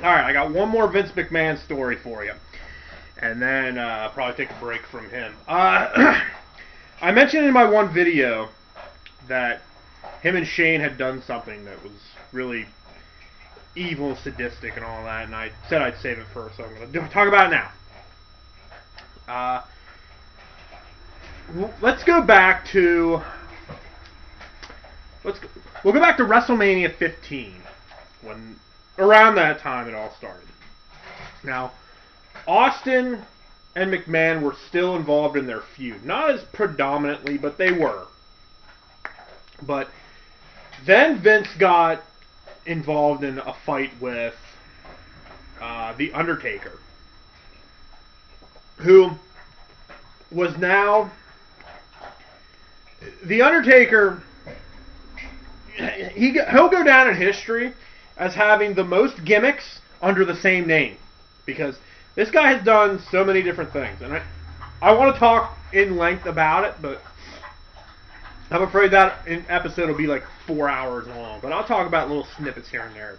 Alright, I got one more Vince McMahon story for you. And then I'll probably take a break from him. I mentioned in my one video that him and Shane had done something that was really evil and sadistic and all that, and I said I'd save it first, so I'm going to talk about it now. Let's go back to... We'll go back to WrestleMania 15, when around that time it all started. Now, Austin and McMahon were still involved in their feud. Not as predominantly, but they were. But then Vince got involved in a fight with The Undertaker, who was now... The Undertaker, he'll go down in history as having the most gimmicks under the same name. Because this guy has done so many different things. And I want to talk in length about it, but I'm afraid that episode will be like 4 hours long. But I'll talk about little snippets here and there.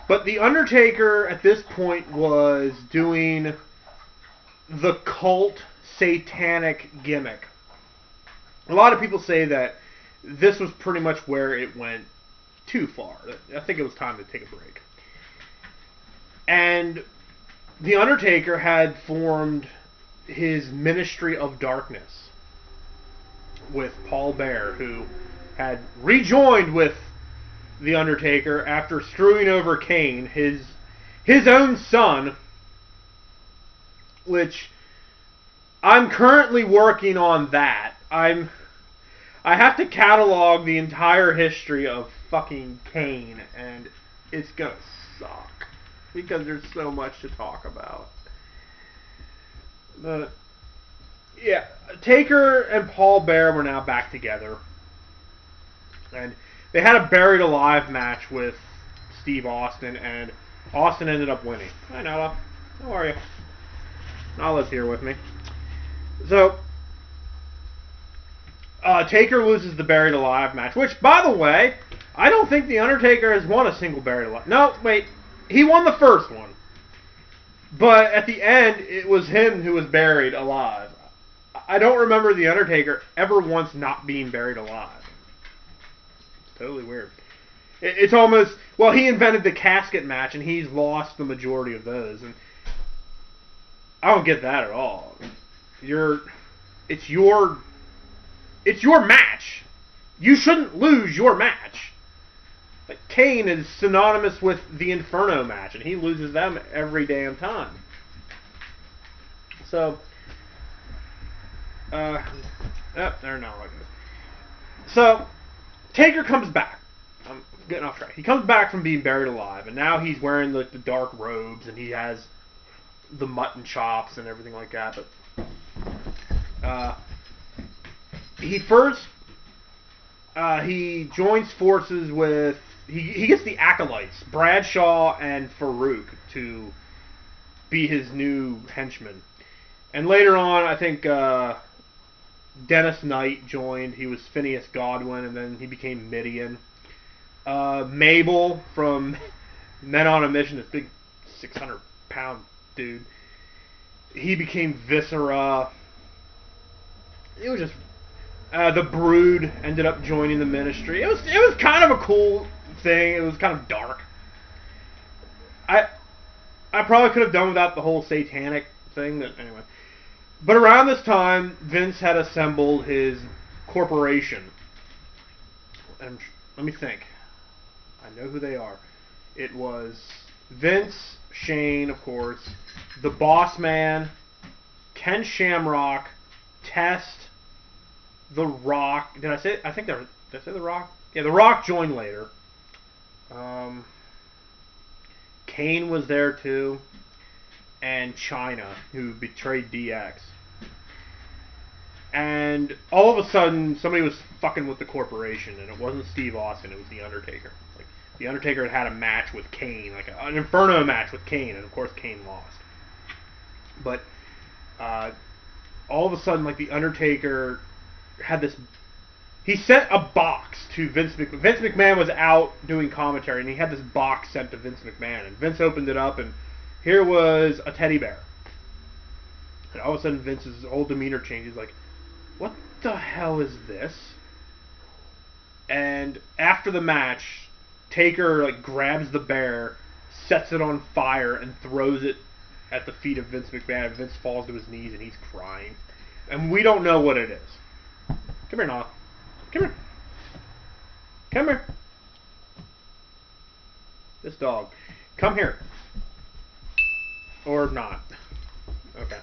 But The Undertaker at this point was doing the cult satanic gimmick. A lot of people say that this was pretty much where it went too far. I think it was time to take a break. And The Undertaker had formed his Ministry of Darkness with Paul Bearer, who had rejoined with The Undertaker after screwing over Kane, his own son, which I'm currently working on that. I have to catalog the entire history of fucking Kane, and it's gonna suck. Because there's so much to talk about. But, yeah, Taker and Paul Bearer were now back together. And they had a buried alive match with Steve Austin, and Austin ended up winning. Hi, Nala. How are you? Nala's here with me. So, Taker loses the buried alive match, which, by the way, I don't think The Undertaker has won a single buried alive. No, wait. He won the first one. But at the end, it was him who was buried alive. I don't remember The Undertaker ever once not being buried alive. It's totally weird. It's almost... Well, he invented the casket match, and he's lost the majority of those. And I don't get that at all. It's your match. You shouldn't lose your match. Like, Kane is synonymous with the Inferno match, and he loses them every damn time. So, they're not like this. So, Taker comes back. I'm getting off track. He comes back from being buried alive, and now he's wearing the dark robes, and he has the mutton chops and everything like that. But he joins forces with... He gets the Acolytes, Bradshaw and Farouk, to be his new henchmen. And later on, I think Dennis Knight joined. He was Phineas Godwin, and then he became Midian. Mabel from Men on a Mission, this big 600-pound dude. He became Viscera. It was just... the Brood ended up joining the Ministry. It was kind of a cool thing. It was kind of dark. I probably could have done without the whole satanic thing. Anyway. But around this time, Vince had assembled his corporation. And let me think. I know who they are. It was Vince, Shane, of course, the Boss Man, Ken Shamrock, Test, The Rock. Did I say? Did I say The Rock? Yeah, The Rock joined later. Kane was there too, and China, who betrayed DX. And all of a sudden, somebody was fucking with the corporation, and it wasn't Steve Austin; it was The Undertaker. Like, The Undertaker had a match with Kane, like an Inferno match with Kane, and of course Kane lost. But all of a sudden, like, The Undertaker had this... he sent a box to Vince McMahon. Vince McMahon was out doing commentary, and he had this box sent to Vince McMahon. And Vince opened it up, and here was a teddy bear. And all of a sudden, Vince's whole demeanor changes. Like, what the hell is this? And after the match, Taker like grabs the bear, sets it on fire, and throws it at the feet of Vince McMahon. Vince falls to his knees, and he's crying. And we don't know what it is. Come here, Noah. Come here. Come here. This dog. Come here. Or not. Okay.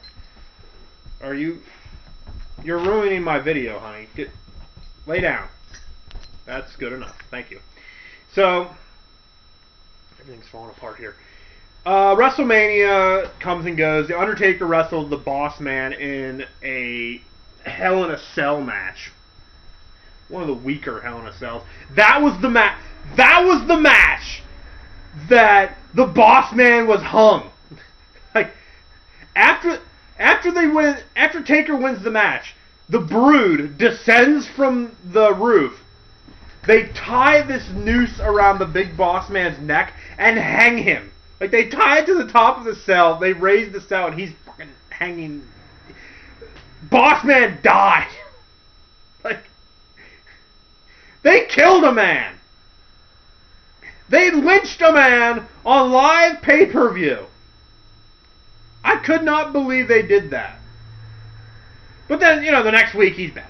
Are you... You're ruining my video, honey. Lay down. That's good enough. Thank you. So, everything's falling apart here. WrestleMania comes and goes. The Undertaker wrestled the Boss Man in a Hell in a Cell match. One of the weaker Hell in a Cells. That was the match. That was the match that the Boss Man was hung. Like after Taker wins the match, the Brood descends from the roof. They tie this noose around the big Boss Man's neck and hang him. Like, they tie it to the top of the cell, they raise the cell, and he's fucking hanging. Boss Man died. Like, they killed a man. They lynched a man on live pay-per-view. I could not believe they did that. But then, you know, the next week he's better.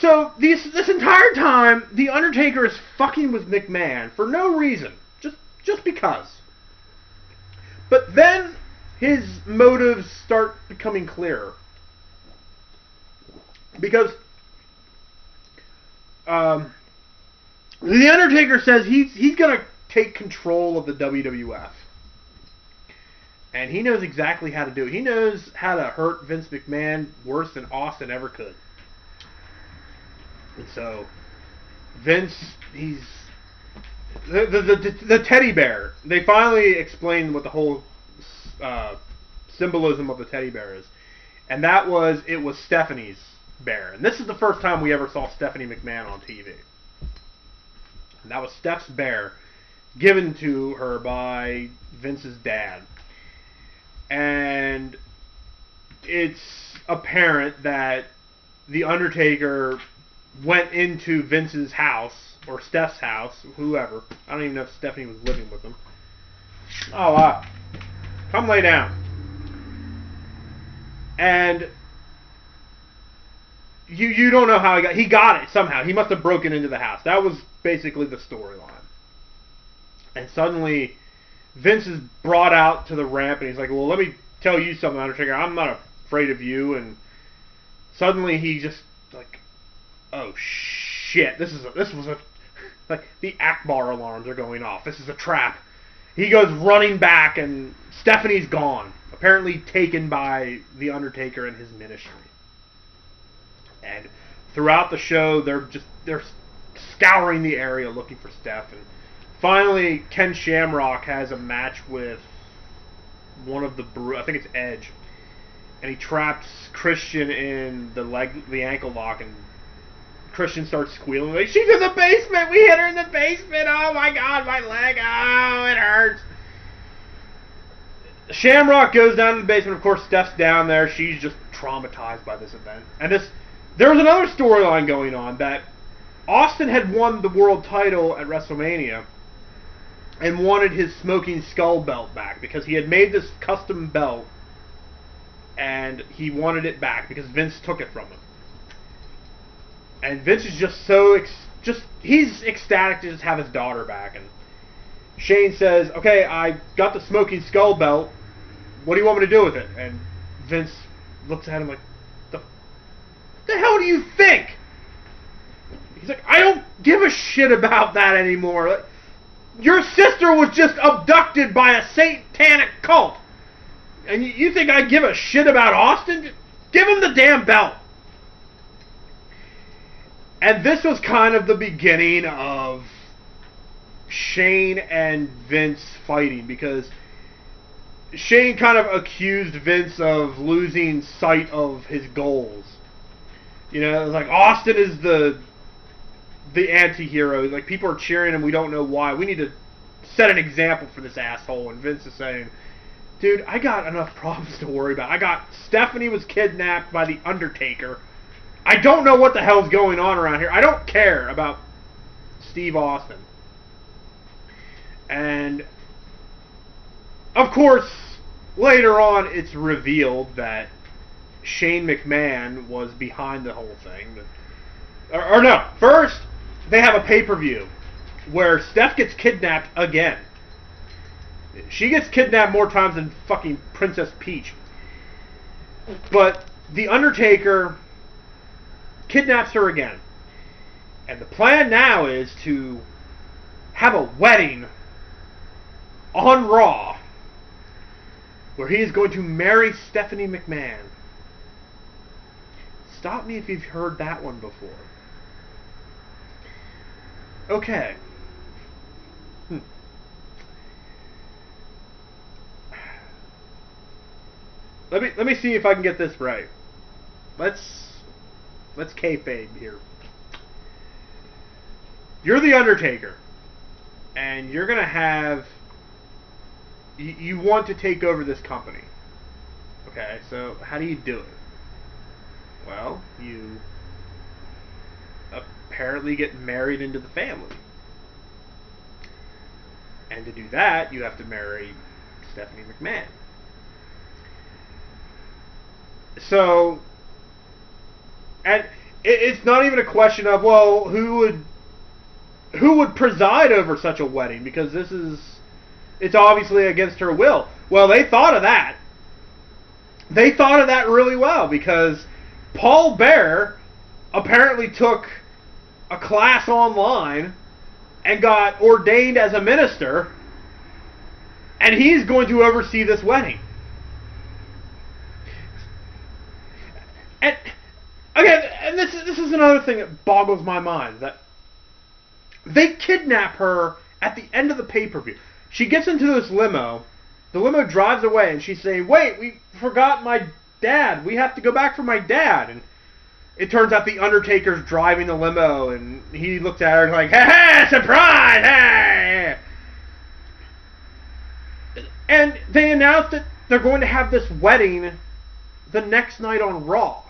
So, this entire time, The Undertaker is fucking with McMahon for no reason. Just because. But then, his motives start becoming clearer. Because, The Undertaker says he's going to take control of the WWF. And he knows exactly how to do it. He knows how to hurt Vince McMahon worse than Austin ever could. And so, Vince, he's... The teddy bear. They finally explained what the whole symbolism of the teddy bear is. And that was, it was Stephanie's bear. And this is the first time we ever saw Stephanie McMahon on TV. And that was Steph's bear, given to her by Vince's dad. And it's apparent that The Undertaker went into Vince's house, or Steph's house, whoever. I don't even know if Stephanie was living with them. Oh, come lay down. And you don't know how he got it somehow. He must have broken into the house. That was basically the storyline. And suddenly, Vince is brought out to the ramp, and he's like, well, let me tell you something, Undertaker. I'm not afraid of you. And suddenly he just, like, oh shit, this was a like the Akbar alarms are going off. This is a trap. He goes running back, and Stephanie's gone, apparently taken by The Undertaker and his ministry. And throughout the show, they're scouring the area looking for Steph. And finally, Ken Shamrock has a match with one of the I think it's Edge, and he traps Christian in the ankle lock, and Christian starts squealing like, she's in the basement, we hit her in the basement, oh my god, my leg, oh, it hurts. Shamrock goes down to the basement, of course Steph's down there, she's just traumatized by this event. And there was another storyline going on, that Austin had won the world title at WrestleMania, and wanted his Smoking Skull belt back, because he had made this custom belt, and he wanted it back, because Vince took it from him. And Vince is just so, he's ecstatic to just have his daughter back. And Shane says, okay, I got the Smoking Skull belt. What do you want me to do with it? And Vince looks at him like, the hell do you think? He's like, I don't give a shit about that anymore. Like, your sister was just abducted by a satanic cult. And you think I give a shit about Austin? Give him the damn belt. And this was kind of the beginning of Shane and Vince fighting, because Shane kind of accused Vince of losing sight of his goals. You know, it's like Austin is the anti-hero. Like, people are cheering him, we don't know why. We need to set an example for this asshole. And Vince is saying, dude, I got enough problems to worry about. I got Stephanie was kidnapped by the Undertaker. I don't know what the hell's going on around here. I don't care about Steve Austin. And of course, later on, it's revealed that Shane McMahon was behind the whole thing. Or no, first they have a pay-per-view where Steph gets kidnapped again. She gets kidnapped more times than fucking Princess Peach. But the Undertaker kidnaps her again. And the plan now is to have a wedding on Raw where he is going to marry Stephanie McMahon. Stop me if you've heard that one before. Okay. Let me see if I can get this right. Let's kayfabe here. You're the Undertaker, and you're gonna have. You want to take over this company. Okay, so how do you do it? Well, you apparently get married into the family. And to do that, you have to marry Stephanie McMahon. So, and it's not even a question of, well, who would preside over such a wedding, because it's obviously against her will. Well, they thought of that. They thought of that really well, because Paul Bearer apparently took a class online and got ordained as a minister, and he's going to oversee this wedding. And again, and this is another thing that boggles my mind, that they kidnap her at the end of the pay-per-view. She gets into this limo. The limo drives away, and she's saying, wait, we forgot my dad. We have to go back for my dad. And it turns out the Undertaker's driving the limo, and he looks at her like, hey, surprise, hey! And they announced that they're going to have this wedding the next night on Raw.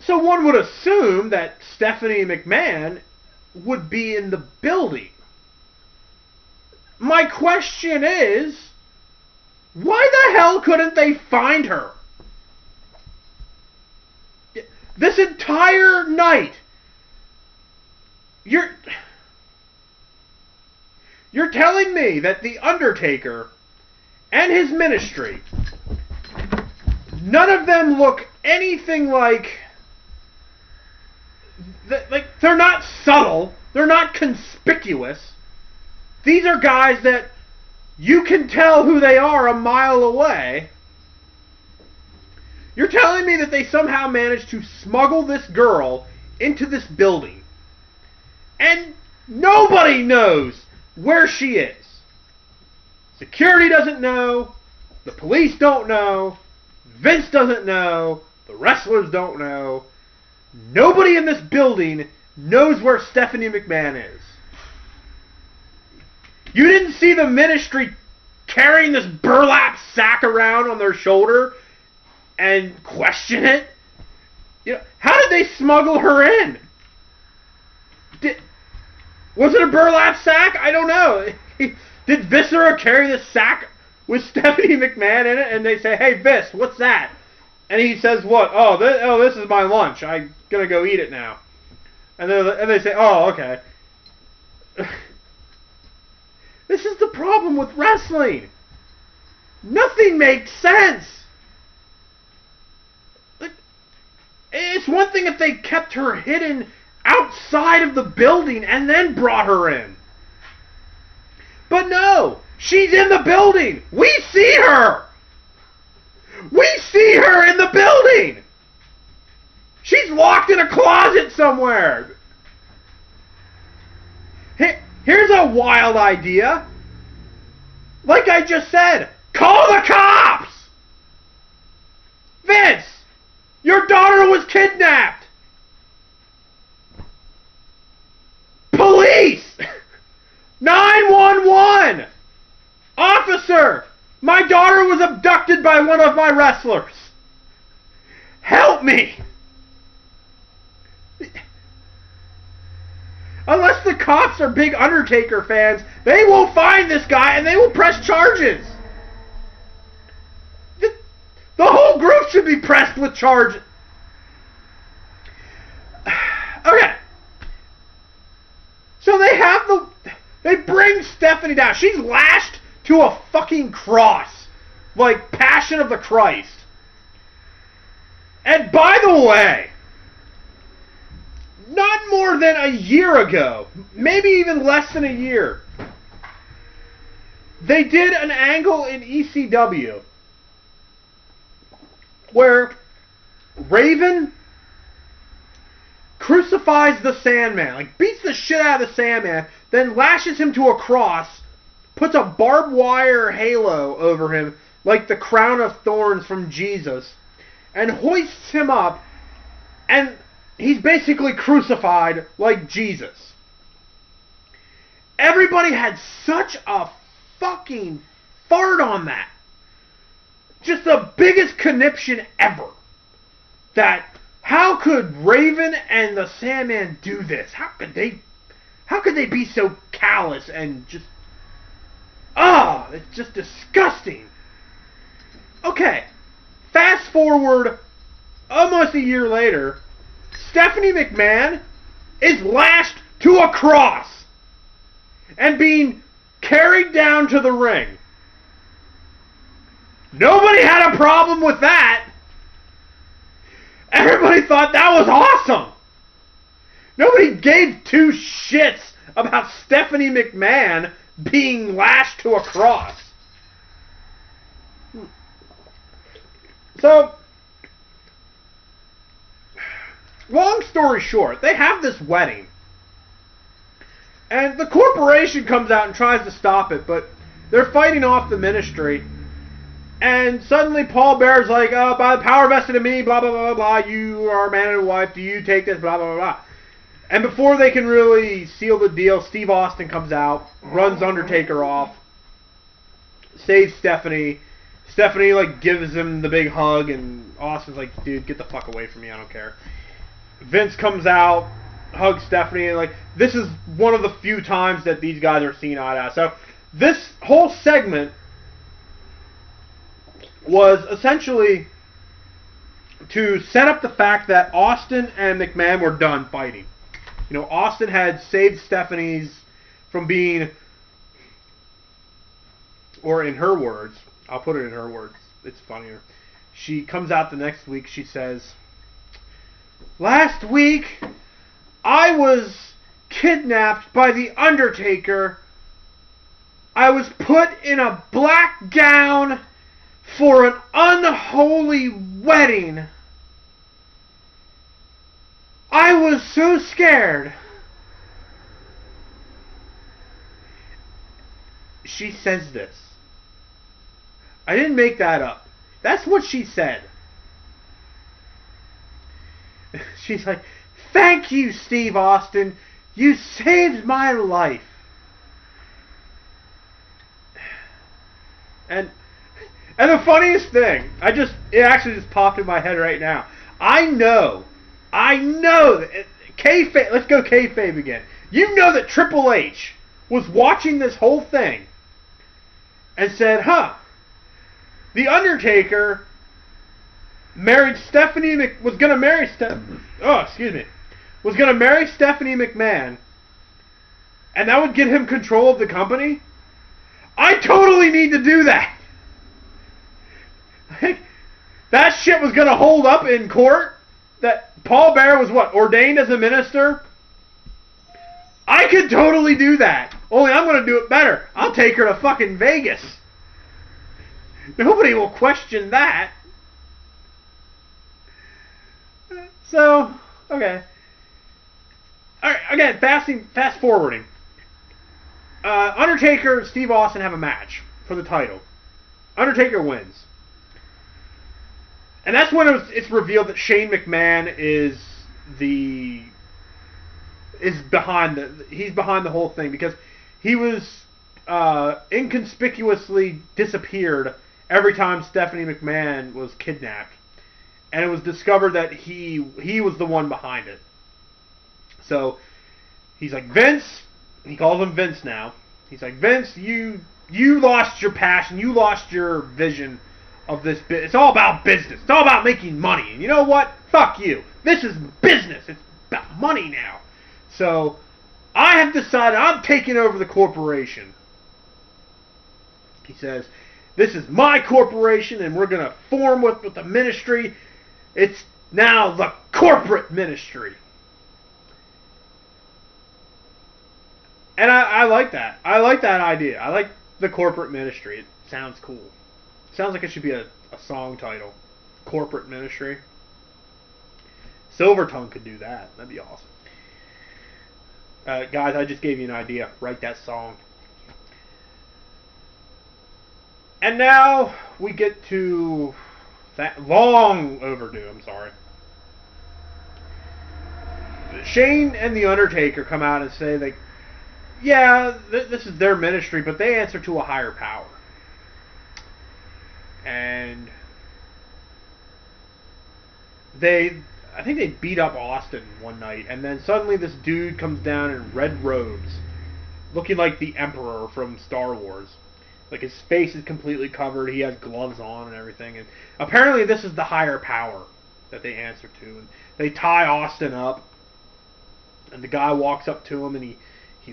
So one would assume that Stephanie McMahon would be in the building. My question is, why the hell couldn't they find her? This entire night, you're telling me that the Undertaker and his ministry, none of them look anything like they're not subtle, they're not conspicuous. These are guys that you can tell who they are a mile away. You're telling me that they somehow managed to smuggle this girl into this building, and nobody knows where she is. Security doesn't know, the police don't know, Vince doesn't know, the wrestlers don't know. Nobody in this building knows where Stephanie McMahon is. You didn't see the ministry carrying this burlap sack around on their shoulder and question it? You know, how did they smuggle her in? Was it a burlap sack? I don't know. Did Viscera carry this sack with Stephanie McMahon in it, and they say, hey, Vis, what's that? And he says, what? Oh, this is my lunch. I'm going to go eat it now. And they say, oh, okay. This is the problem with wrestling. Nothing makes sense. It's one thing if they kept her hidden outside of the building and then brought her in. But no, she's in the building. We see her. We see her in the building. She's locked in a closet somewhere. Here's a wild idea. Like I just said, call the cops. Vince, you're Your daughter was kidnapped! Police! 911! Officer! My daughter was abducted by one of my wrestlers. Help me! Unless the cops are big Undertaker fans, they will find this guy and they will press charges. The whole group should be pressed with charges. Okay. So they bring Stephanie down. She's lashed to a fucking cross. Like Passion of the Christ. And by the way, not more than a year ago, maybe even less than a year, they did an angle in ECW where Raven crucifies the Sandman, like beats the shit out of the Sandman, then lashes him to a cross, puts a barbed wire halo over him like the crown of thorns from Jesus, and hoists him up, and he's basically crucified like Jesus. Everybody had such a fucking fart on that. Just the biggest conniption ever. That how could Raven and the Sandman do this? How could they be so callous and just it's just disgusting. Okay. Fast forward almost a year later, Stephanie McMahon is lashed to a cross and being carried down to the ring. Nobody had a problem with that. Everybody thought that was awesome. Nobody gave two shits about Stephanie McMahon being lashed to a cross. So, long story short, they have this wedding. And the corporation comes out and tries to stop it, but they're fighting off the ministry. And suddenly Paul Bear's like, by the power vested in me, blah, blah, blah, blah, you are a man and a wife, do you take this, blah, blah, blah, blah. And before they can really seal the deal, Steve Austin comes out, runs Undertaker off, saves Stephanie. Stephanie, like, gives him the big hug, and Austin's like, dude, get the fuck away from me, I don't care. Vince comes out, hugs Stephanie, and, like, this is one of the few times that these guys are seen eye to eye. So, this whole segment was essentially to set up the fact that Austin and McMahon were done fighting. You know, Austin had saved Stephanie's from being, or in her words, I'll put it in her words, it's funnier. She comes out the next week, she says, last week, I was kidnapped by the Undertaker. I was put in a black gown for an unholy wedding. I was so scared. She says this. I didn't make that up. That's what she said. She's like, thank you, Steve Austin. You saved my life. And the funniest thing, it actually just popped in my head right now. I know that kayfabe. Let's go kayfabe again. You know that Triple H was watching this whole thing and said, the Undertaker married was going to marry Stephanie McMahon, and that would give him control of the company. I totally need to do that. That shit was going to hold up in court. That Paul Bear was ordained as a minister. I could totally do that. Only I'm going to do it better. I'll take her to fucking Vegas. Nobody will question that. So, okay. Alright, again, fast forwarding. Undertaker and Steve Austin have a match for the title. Undertaker wins. And that's when it's revealed that Shane McMahon he's behind the whole thing, because he was inconspicuously disappeared every time Stephanie McMahon was kidnapped, and it was discovered that he was the one behind it. So he's like, Vince, he calls him Vince now. He's like, Vince, you lost your passion, you lost your vision of this bit. It's all about business. It's all about making money. And you know what? Fuck you. This is business. It's about money now. So I have decided I'm taking over the corporation. He says, this is my corporation, and we're going to form with the ministry. It's now the corporate ministry. And I like that. I like that idea. I like the corporate ministry. It sounds cool. Sounds like it should be a song title. Corporate ministry. Silvertongue could do that. That'd be awesome. Guys, I just gave you an idea. Write that song. And now we get to that long overdue. I'm sorry. Shane and The Undertaker come out and say that, yeah, this is their ministry, but they answer to a higher power. And I think they beat up Austin one night, and then suddenly this dude comes down in red robes, looking like the Emperor from Star Wars. Like, his face is completely covered, he has gloves on and everything, and apparently this is the higher power that they answer to. And they tie Austin up, and the guy walks up to him, and he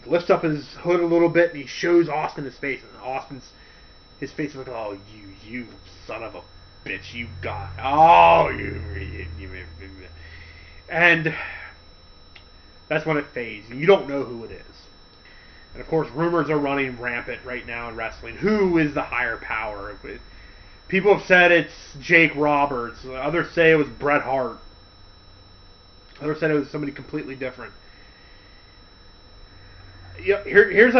lifts up his hood a little bit, and he shows Austin his face, and his face is like, oh, you son of a bitch, you got, oh, you. And that's when it fades, and you don't know who it is. And of course, rumors are running rampant right now in wrestling. Who is the higher power? People have said it's Jake Roberts. Others say it was Bret Hart. Others said it was somebody completely different. Yeah, here's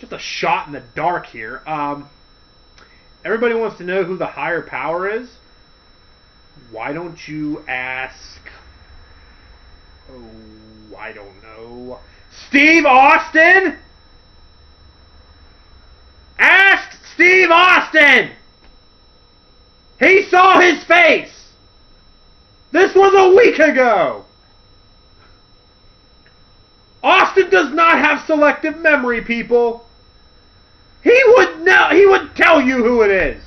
just a shot in the dark here. Everybody wants to know who the higher power is. Why don't you ask? Oh, I don't know. Steve Austin? Ask Steve Austin! He saw his face! This was a week ago! Austin does not have selective memory, people. He would know. He would tell you who it is.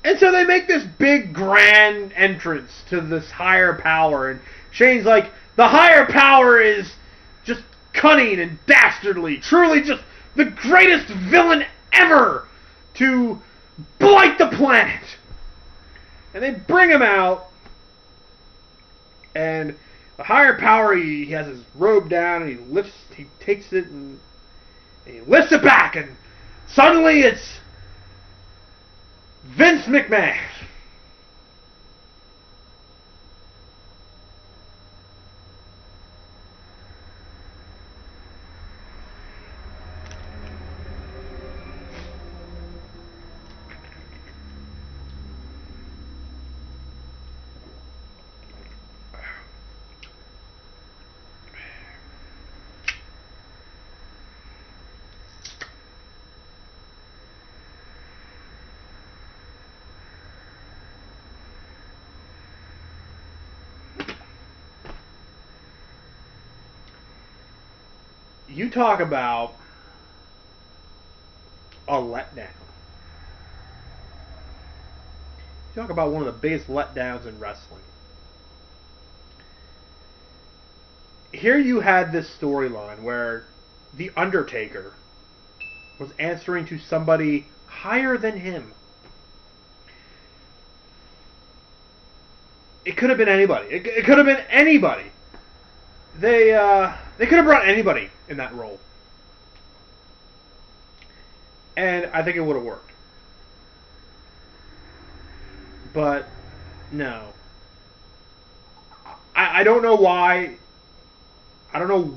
And so they make this big grand entrance to this higher power, and Shane's like, the higher power is just cunning and dastardly, truly just the greatest villain ever to blight the planet. And they bring him out, and the higher power, he has his robe down, and he takes it, and he lifts it back, and suddenly it's Vince McMahon. You talk about a letdown. You talk about one of the biggest letdowns in wrestling. Here you had this storyline where The Undertaker was answering to somebody higher than him. It could have been anybody. It could have been anybody. They could have brought anybody in that role. And I think it would have worked. But, no. I don't know why. I don't know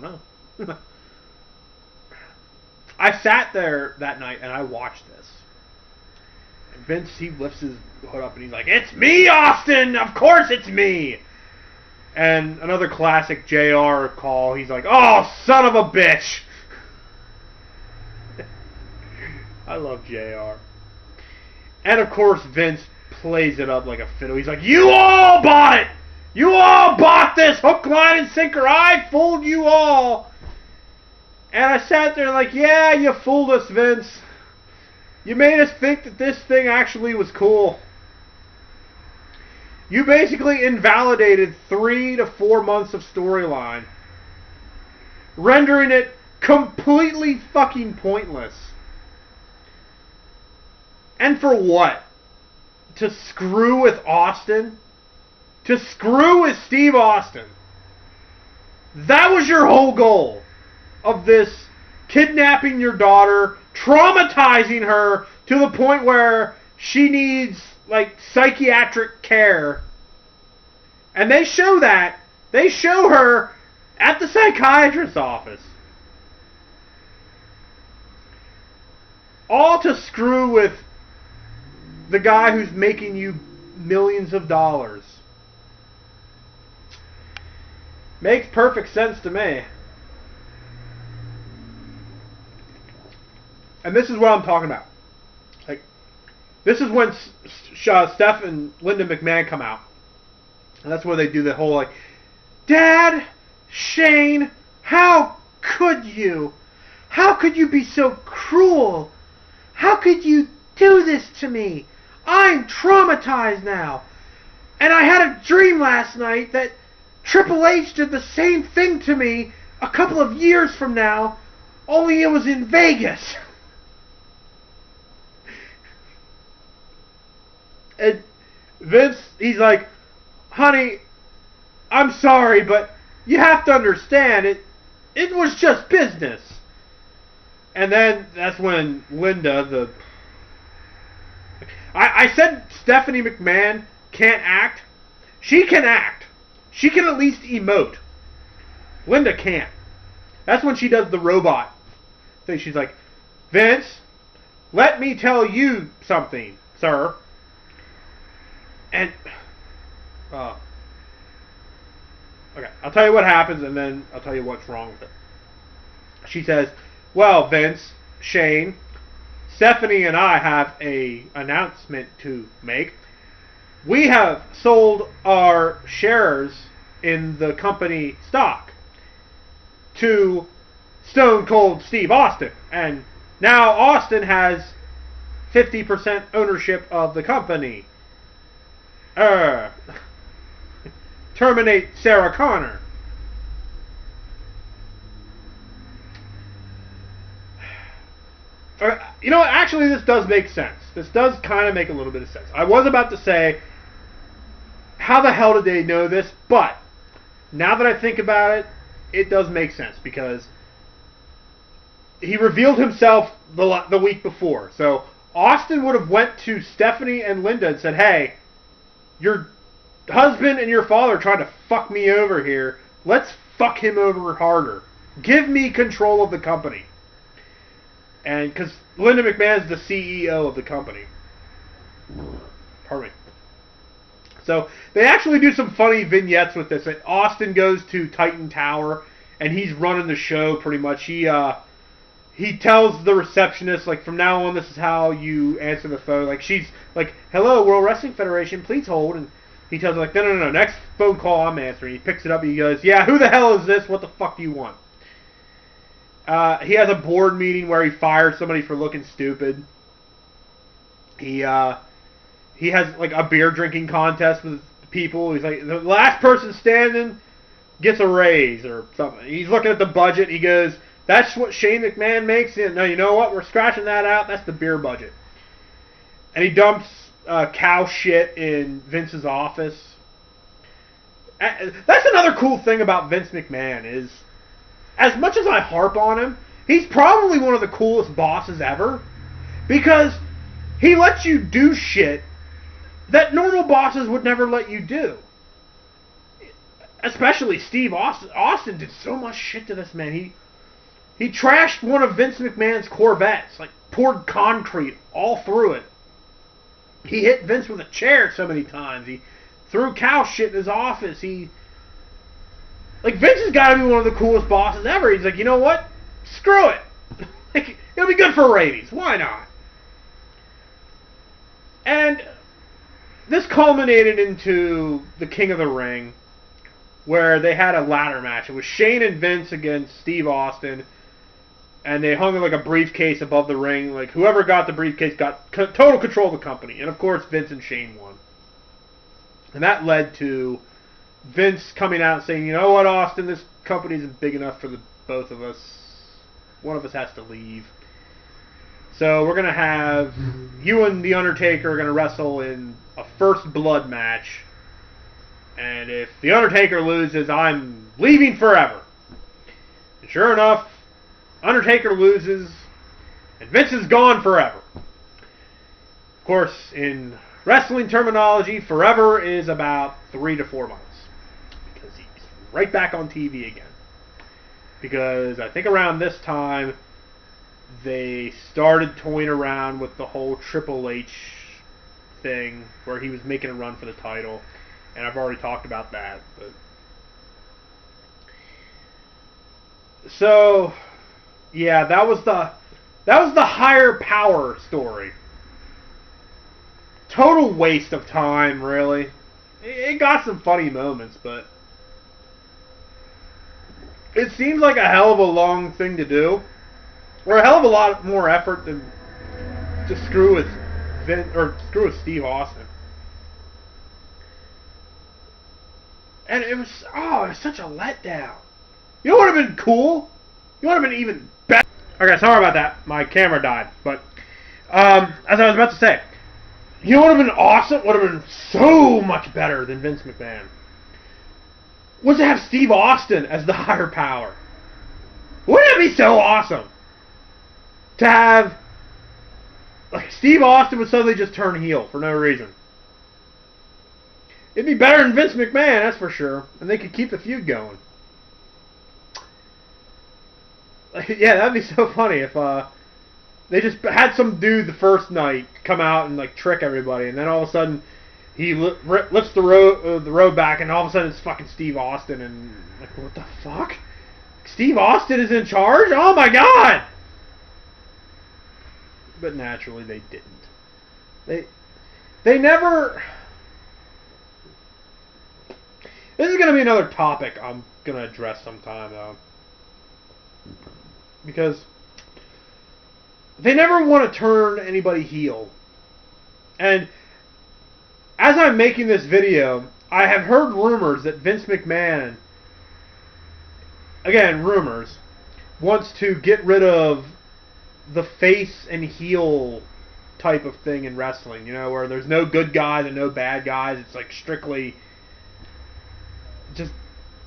don't know. I sat there that night and I watched this. And Vince, he lifts his hood up and he's like, "It's me, Austin! Of course it's me!" And another classic JR call, he's like, "Oh, son of a bitch!" I love JR. And of course Vince plays it up like a fiddle. He's like, "You all bought it! You all bought this! Hook, line, and sinker! I fooled you all!" And I sat there like, yeah, you fooled us, Vince. You made us think that this thing actually was cool. You basically invalidated 3 to 4 months of storyline, rendering it completely fucking pointless. And for what? To screw with Austin? To screw with Steve Austin? That was your whole goal of this kidnapping your daughter, traumatizing her to the point where she needs, like, psychiatric care. And they show that. They show her at the psychiatrist's office. All to screw with the guy who's making you millions of dollars. Makes perfect sense to me. And this is what I'm talking about. Like, this is when Steph and Linda McMahon come out. And that's where they do the whole, like, "Dad, Shane, how could you? How could you be so cruel? How could you do this to me? I'm traumatized now. And I had a dream last night that Triple H did the same thing to me a couple of years from now, only it was in Vegas." And Vince, he's like, "Honey, I'm sorry, but you have to understand, it was just business." And then that's when Linda, I said Stephanie McMahon can't act. She can act. She can at least emote. Linda can't. That's when she does the robot thing. She's like, "Vince, let me tell you something, sir." And, okay, I'll tell you what happens, and then I'll tell you what's wrong with it. She says, "Well, Vince, Shane, Stephanie and I have a announcement to make. We have sold our shares in the company stock to Stone Cold Steve Austin, and now Austin has 50% ownership of the company. Terminate Sarah Connor." You know what? Actually, this does make sense. This does kind of make a little bit of sense. I was about to say, how the hell did they know this? But now that I think about it, it does make sense because he revealed himself the week before. So Austin would have went to Stephanie and Linda and said, "Hey, your husband and your father tried to fuck me over here. Let's fuck him over harder. Give me control of the company." And because Linda McMahon's the CEO of the company. Pardon me. So they actually do some funny vignettes with this. Austin goes to Titan Tower and he's running the show pretty much. He tells the receptionist, like, from now on, this is how you answer the phone. Like, she's like, "Hello, World Wrestling Federation, please hold." And he tells her, like, no, next phone call I'm answering. He picks it up and he goes, "Yeah, who the hell is this? What the fuck do you want?" He has a board meeting where he fires somebody for looking stupid. He has, like, a beer drinking contest with people. He's like, the last person standing gets a raise or something. He's looking at the budget. He goes, "That's what Shane McMahon makes." No, you know what? We're scratching that out. That's the beer budget. And he dumps cow shit in Vince's office. That's another cool thing about Vince McMahon is, as much as I harp on him, he's probably one of the coolest bosses ever because he lets you do shit that normal bosses would never let you do. especially Steve Austin. Austin did so much shit to this man. He trashed one of Vince McMahon's Corvettes, like poured concrete all through it. He hit Vince with a chair so many times. He threw cow shit in his office. Vince has got to be one of the coolest bosses ever. He's like, you know what? Screw it. Like, it'll be good for ratings. Why not? And this culminated into the King of the Ring, where they had a ladder match. It was Shane and Vince against Steve Austin, and they hung like a briefcase above the ring. Like, whoever got the briefcase got total control of the company. And of course, Vince and Shane won. And that led to Vince coming out and saying, you know what, Austin, this company isn't big enough for the both of us. One of us has to leave. So we're going to have you and The Undertaker are going to wrestle in a first blood match. And if The Undertaker loses, I'm leaving forever. And sure enough, Undertaker loses, and Vince is gone forever. Of course, in wrestling terminology, forever is about 3 to 4 months. Because he's right back on TV again. Because I think around this time, they started toying around with the whole Triple H thing, where he was making a run for the title. And I've already talked about that. But so, yeah, that was the higher power story. Total waste of time, really. It got some funny moments, but it seems like a hell of a long thing to do, or a hell of a lot more effort than to screw with Steve Austin. And it was such a letdown. You know what would have been cool? You know what would have been even better? Okay, sorry about that. My camera died. But, as I was about to say, you know what would have been awesome? Would have been so much better than Vince McMahon? Was to have Steve Austin as the higher power. Wouldn't it be so awesome? To have, like, Steve Austin would suddenly just turn heel for no reason. It'd be better than Vince McMahon, that's for sure. And they could keep the feud going. Yeah, that'd be so funny if they just had some dude the first night come out and like trick everybody, and then all of a sudden he lifts the road back, and all of a sudden it's fucking Steve Austin, and like, what the fuck? Steve Austin is in charge? Oh my god! But naturally they didn't. They never. This is going to be another topic I'm going to address sometime, though. Because they never want to turn anybody heel. And as I'm making this video, I have heard rumors that Vince McMahon, again, rumors, wants to get rid of the face and heel type of thing in wrestling. You know, where there's no good guys and no bad guys. It's like strictly just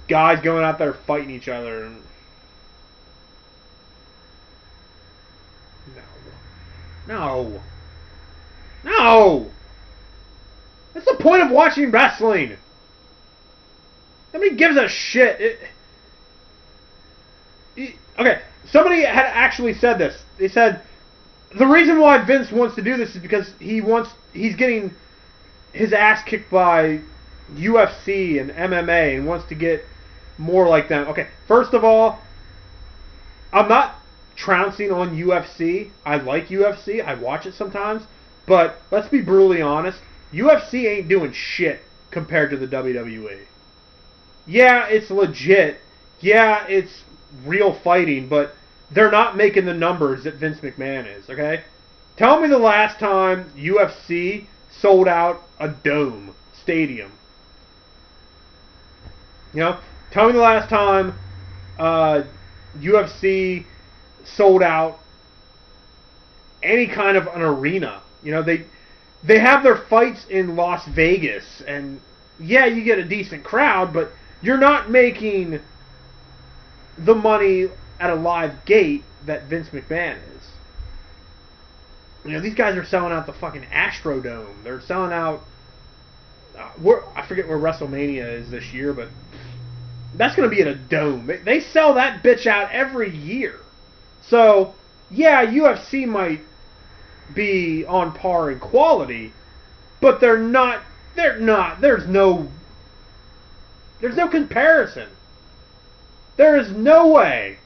guys going out there fighting each other. No. That's the point of watching wrestling. Nobody gives a shit. Okay, somebody had actually said this. They said the reason why Vince wants to do this is because he's getting his ass kicked by UFC and MMA and wants to get more like them. Okay, first of all, I'm not trouncing on UFC. I like UFC. I watch it sometimes. But let's be brutally honest. UFC ain't doing shit compared to the WWE. Yeah, it's legit. Yeah, it's real fighting, but they're not making the numbers that Vince McMahon is, okay? Tell me the last time UFC sold out a dome stadium. You know, tell me the last time UFC sold out any kind of an arena. You know, they have their fights in Las Vegas, and yeah, you get a decent crowd, but you're not making the money at a live gate that Vince McMahon is. You know, these guys are selling out the fucking Astrodome. They're selling out I forget where WrestleMania is this year, but That's going to be in a dome. They sell that bitch out every year. So, yeah, UFC might be on par in quality, but they're not. There's no comparison. There is no way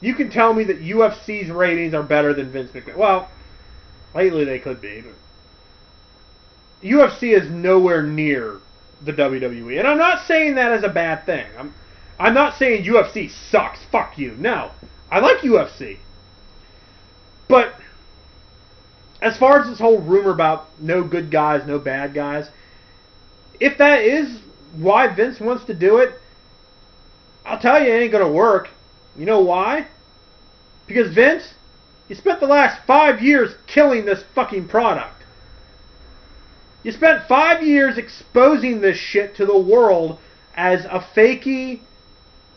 you can tell me that UFC's ratings are better than Vince McMahon. Well, lately they could be, but UFC is nowhere near the WWE. And I'm not saying that as a bad thing. I'm not saying UFC sucks. Fuck you. No. I like UFC. But as far as this whole rumor about no good guys, no bad guys, if that is why Vince wants to do it, I'll tell you it ain't going to work. You know why? Because Vince, you spent the last 5 years killing this fucking product. You spent 5 years exposing this shit to the world as a fakey,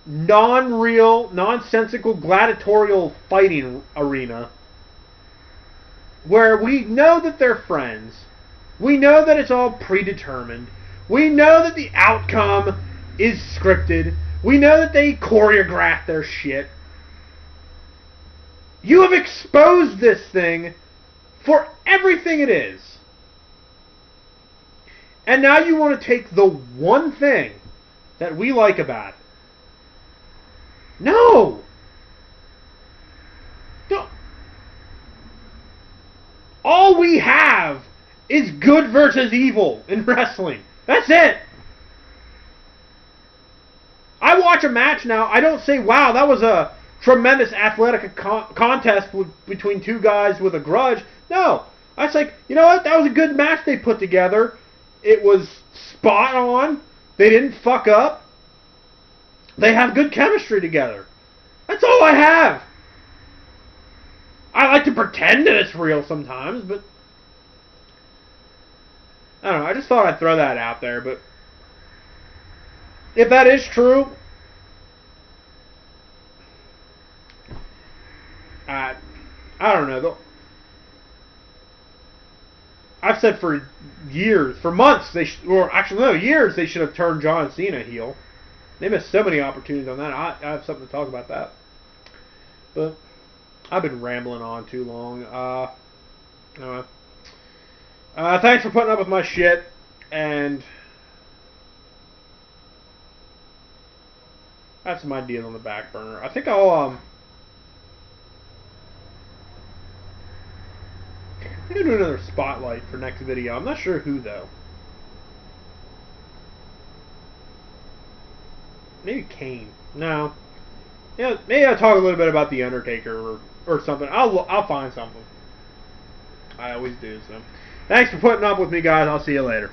non-real, nonsensical, gladiatorial fighting arena where we know that they're friends. We know that it's all predetermined. We know that the outcome is scripted. We know that they choreograph their shit. You have exposed this thing for everything it is. And now you want to take the one thing that we like about it. No! Don't. All we have is good versus evil in wrestling. That's it. I watch a match now, I don't say, wow, that was a tremendous athletic contest between two guys with a grudge. No. I say, you know what, that was a good match they put together. It was spot on. They didn't fuck up. They have good chemistry together. That's all I have. I like to pretend that it's real sometimes, but I don't know. I just thought I'd throw that out there, but if that is true, I don't know. I've said for years, for months, years, they should have turned John Cena heel. They missed so many opportunities on that. I have something to talk about that. But I've been rambling on too long. Thanks for putting up with my shit. And I have some ideas on the back burner. I think I'm going to do another spotlight for next video. I'm not sure who, though. Maybe Kane. No. Yeah, maybe I'll talk a little bit about The Undertaker or something. I'll find something. I always do, so. Thanks for putting up with me, guys. I'll see you later.